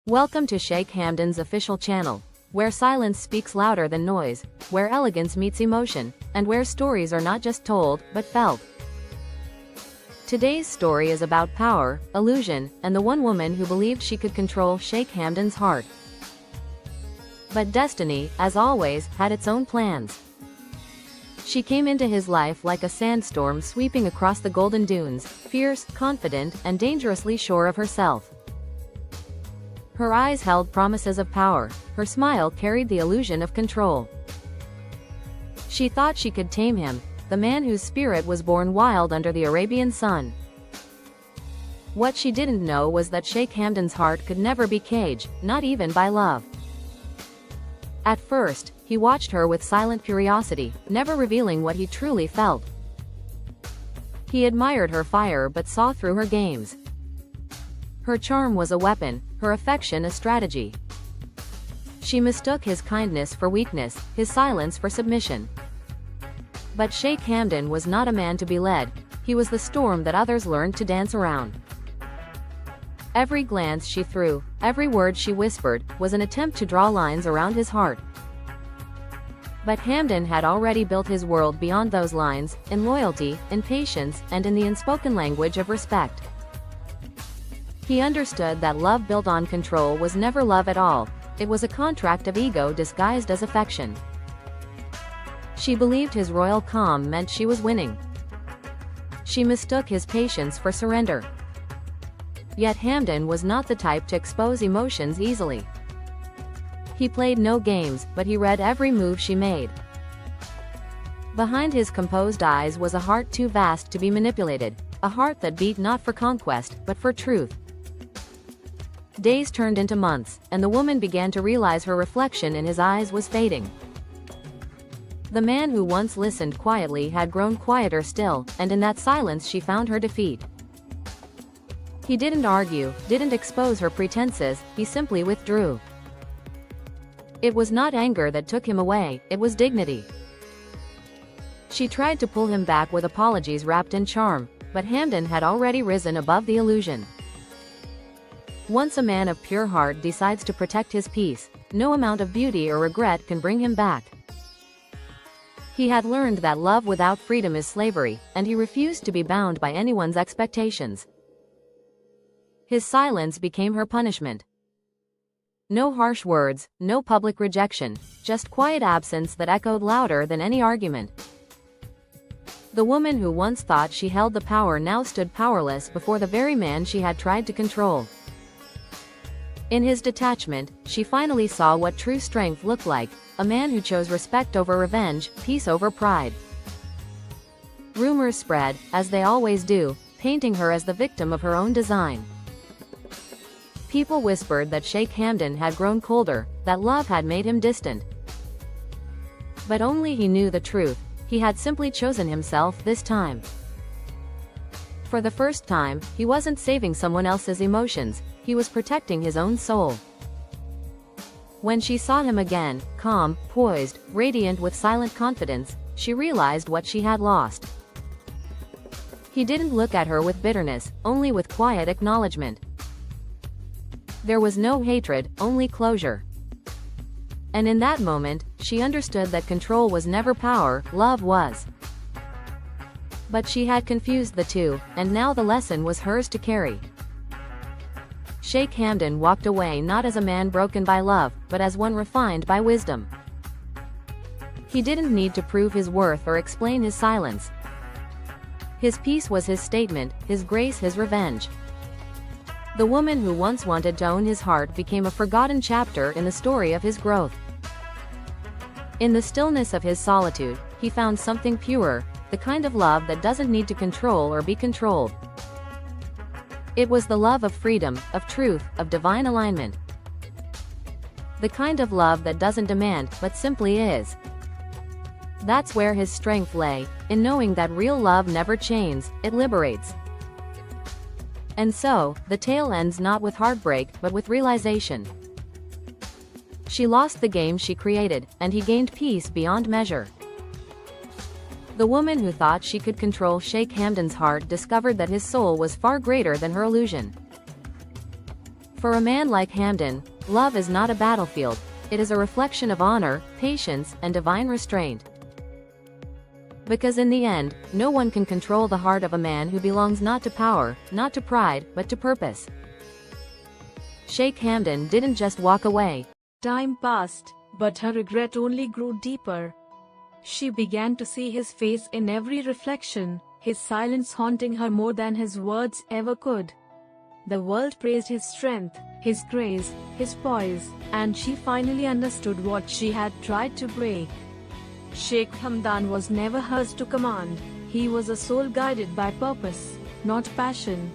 Welcome to Sheikh Hamdan's official channel, where silence speaks louder than noise, where elegance meets emotion, and where stories are not just told, but felt. Today's story is about power, illusion, and the one woman who believed she could control Sheikh Hamdan's heart. But destiny, as always, had its own plans. She came into his life like a sandstorm sweeping across the golden dunes, fierce, confident, and dangerously sure of herself. Her eyes held promises of power, her smile carried the illusion of control. She thought she could tame him, the man whose spirit was born wild under the Arabian sun. What she didn't know was that Sheikh Hamdan's heart could never be caged, not even by love. At first, he watched her with silent curiosity, never revealing what he truly felt. He admired her fire but saw through her games. Her charm was a weapon, her affection a strategy. She mistook his kindness for weakness, his silence for submission. But Sheikh Hamdan was not a man to be led, he was the storm that others learned to dance around. Every glance she threw, every word she whispered, was an attempt to draw lines around his heart. But Hamdan had already built his world beyond those lines, in loyalty, in patience, and in the unspoken language of respect. He understood that love built on control was never love at all, it was a contract of ego disguised as affection. She believed his royal calm meant she was winning. She mistook his patience for surrender. Yet Hamdan was not the type to expose emotions easily. He played no games, but he read every move she made. Behind his composed eyes was a heart too vast to be manipulated, a heart that beat not for conquest, but for truth. Days turned into months, and the woman began to realize her reflection in his eyes was fading. The man who once listened quietly had grown quieter still, and in that silence she found her defeat. He didn't argue, didn't expose her pretenses, he simply withdrew. It was not anger that took him away, it was dignity. She tried to pull him back with apologies wrapped in charm, but Hamdan had already risen above the illusion. Once a man of pure heart decides to protect his peace, no amount of beauty or regret can bring him back. He had learned that love without freedom is slavery, and he refused to be bound by anyone's expectations. His silence became her punishment. No harsh words, no public rejection, just quiet absence that echoed louder than any argument. The woman who once thought she held the power now stood powerless before the very man she had tried to control. In his detachment, she finally saw what true strength looked like, a man who chose respect over revenge, peace over pride. Rumors spread, as they always do, painting her as the victim of her own design. People whispered that Sheikh Hamdan had grown colder, that love had made him distant. But only he knew the truth, he had simply chosen himself this time. For the first time, he wasn't saving someone else's emotions, he was protecting his own soul. When she saw him again, calm, poised, radiant with silent confidence, she realized what she had lost. He didn't look at her with bitterness, only with quiet acknowledgement. There was no hatred, only closure. And in that moment, she understood that control was never power, love was. But she had confused the two, and now the lesson was hers to carry. Sheikh Hamdan walked away not as a man broken by love, but as one refined by wisdom. He didn't need to prove his worth or explain his silence. His peace was his statement, his grace his revenge. The woman who once wanted to own his heart became a forgotten chapter in the story of his growth. In the stillness of his solitude, he found something purer, the kind of love that doesn't need to control or be controlled. It was the love of freedom, of truth, of divine alignment. The kind of love that doesn't demand, but simply is. That's where his strength lay, in knowing that real love never chains, it liberates. And so, the tale ends not with heartbreak, but with realization. She lost the game she created, and he gained peace beyond measure. The woman who thought she could control Sheikh Hamdan's heart discovered that his soul was far greater than her illusion. For a man like Hamdan, love is not a battlefield, it is a reflection of honor, patience, and divine restraint. Because in the end, no one can control the heart of a man who belongs not to power, not to pride, but to purpose. Sheikh Hamdan didn't just walk away. Time passed, but her regret only grew deeper. She began to see his face in every reflection, his silence haunting her more than his words ever could. The world praised his strength, his grace, his poise, and she finally understood what she had tried to break. Sheikh Hamdan was never hers to command, he was a soul guided by purpose, not passion.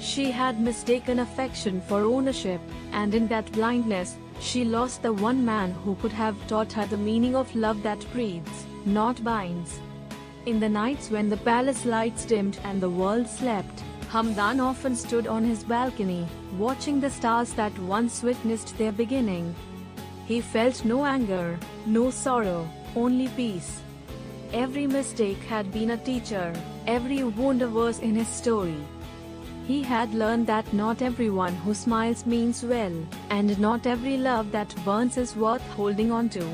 She had mistaken affection for ownership, and in that blindness, she lost the one man who could have taught her the meaning of love that breathes, not binds. In the nights when the palace lights dimmed and the world slept, Hamdan often stood on his balcony, watching the stars that once witnessed their beginning. He felt no anger, no sorrow, only peace. Every mistake had been a teacher, every wound a verse in his story. He had learned that not everyone who smiles means well, and not every love that burns is worth holding on to.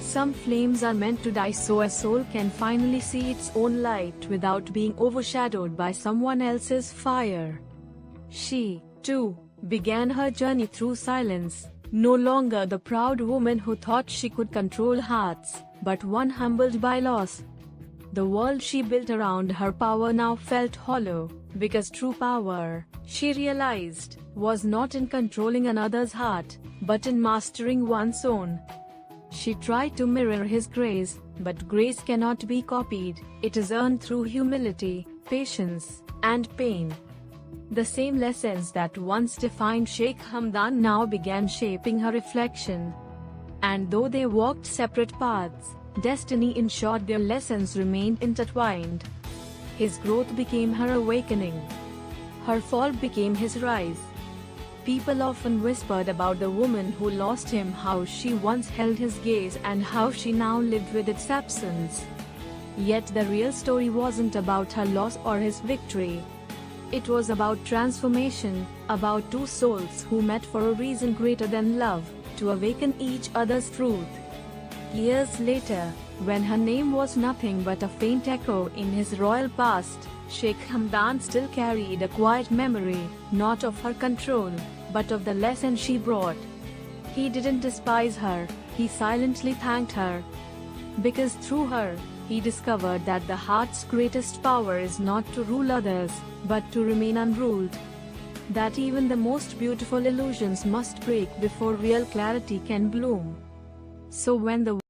Some flames are meant to die so a soul can finally see its own light without being overshadowed by someone else's fire. She, too, began her journey through silence, no longer the proud woman who thought she could control hearts, but one humbled by loss. The world she built around her power now felt hollow, because true power, she realized, was not in controlling another's heart, but in mastering one's own. She tried to mirror his grace, but grace cannot be copied, it is earned through humility, patience, and pain. The same lessons that once defined Sheikh Hamdan now began shaping her reflection. And though they walked separate paths, destiny ensured their lessons remained intertwined. His growth became her awakening. Her fall became his rise. People often whispered about the woman who lost him, how she once held his gaze and how she now lived with its absence. Yet the real story wasn't about her loss or his victory. It was about transformation, about two souls who met for a reason greater than love, to awaken each other's truth. Years later, when her name was nothing but a faint echo in his royal past, Sheikh Hamdan still carried a quiet memory, not of her control, but of the lesson she brought. He didn't despise her, he silently thanked her. Because through her, he discovered that the heart's greatest power is not to rule others, but to remain unruled. That even the most beautiful illusions must break before real clarity can bloom. So when the